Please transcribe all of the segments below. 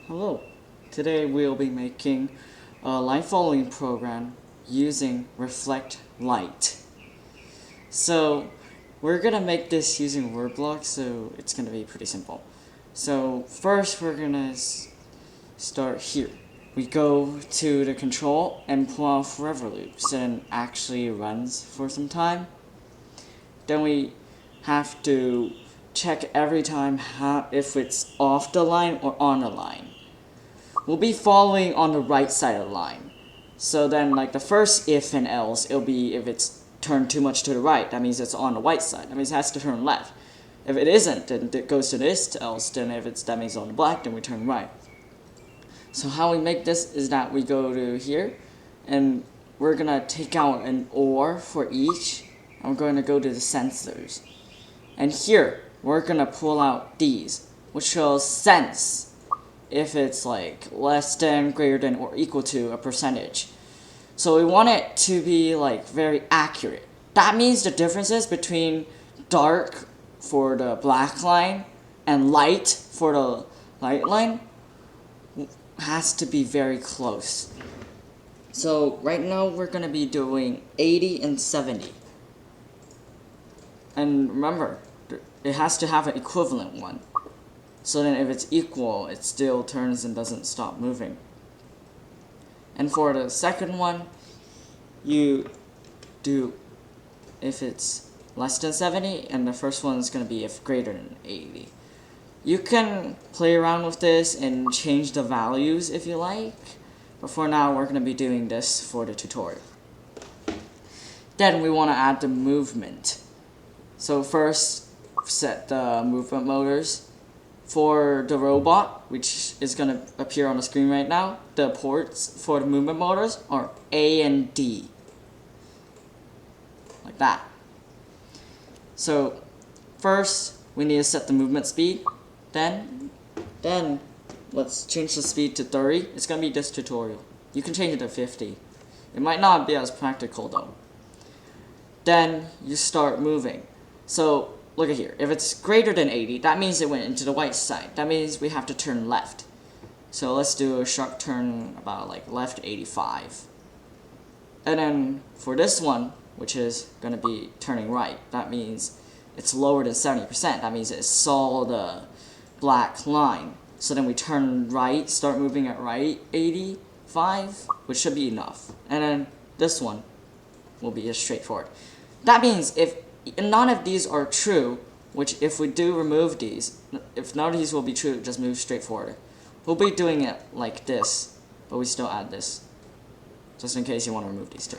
Hello, today we'll be making a line following program using Reflect Light. So we're gonna make this using word blocks, so it's gonna be pretty simple. So first we're gonna start here. We go to the control and pull out forever loops and actually runs for some time. Then we have to check every time if it's off the line or on the line. We'll be following on the right side of the line. So then like the first if and else, it'll be if it's turned too much to the right, that means it's on the white side. That means it has to turn left. If it isn't, then it goes to this else, then if it's that means on the black, then we turn right. So how we make this is that we go to here, and we're gonna take out an OR for each, and we're going to go to the sensors. And here, we're gonna pull out these, which shows sense if it's like less than, greater than, or equal to a percentage. So we want it to be like very accurate. That means the differences between dark for the black line and light for the light line has to be very close. So right now we're gonna be doing 80 and 70. And remember, it has to have an equivalent one. So then if it's equal, it still turns and doesn't stop moving. And for the second one, you do if it's less than 70, and the first one is going to be if greater than 80. You can play around with this and change the values if you like, but for now we're going to be doing this for the tutorial. Then we want to add the movement. So first, set the movement motors. For the robot, which is going to appear on the screen right now, the ports for the movement motors are A and D. Like that. So first, we need to set the movement speed. Then let's change the speed to 30. It's going to be this tutorial. You can change it to 50. It might not be as practical though. Then you start moving. So look at here, if it's greater than 80, that means it went into the white side. That means we have to turn left. So let's do a sharp turn about like left 85. And then for this one, which is going to be turning right, that means it's lower than 70%. That means it saw the black line. So then we turn right, start moving at right 85, which should be enough. And then this one will be just straightforward. That means if none of these are true, which if we do remove these, if none of these will be true, just move straight forward. We'll be doing it like this, but we still add this, just in case you want to remove these two.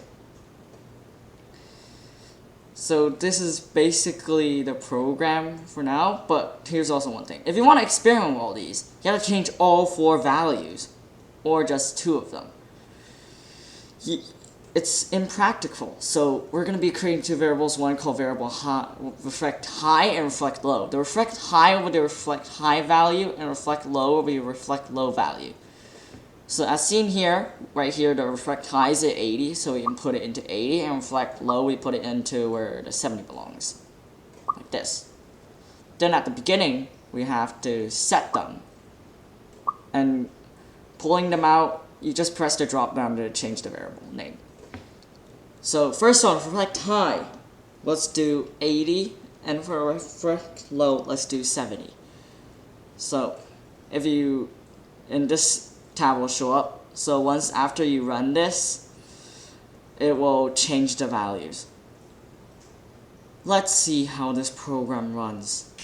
So this is basically the program for now, but here's also one thing. If you want to experiment with all these, you have to change all 4 values, or just 2 of them. It's impractical, so we're going to be creating 2 variables, one called variable reflect high and reflect low. The reflect high will be the reflect high value, and reflect low will be reflect low value. So as seen here, right here, the reflect high is at 80, so we can put it into 80, and reflect low, we put it into where the 70 belongs, like this. Then at the beginning, we have to set them, and pulling them out, you just press the drop down to change the variable name. So first on reflect high, let's do 80, and for reflect low, let's do 70. So if you, in this tab will show up, so once after you run this, it will change the values. Let's see how this program runs.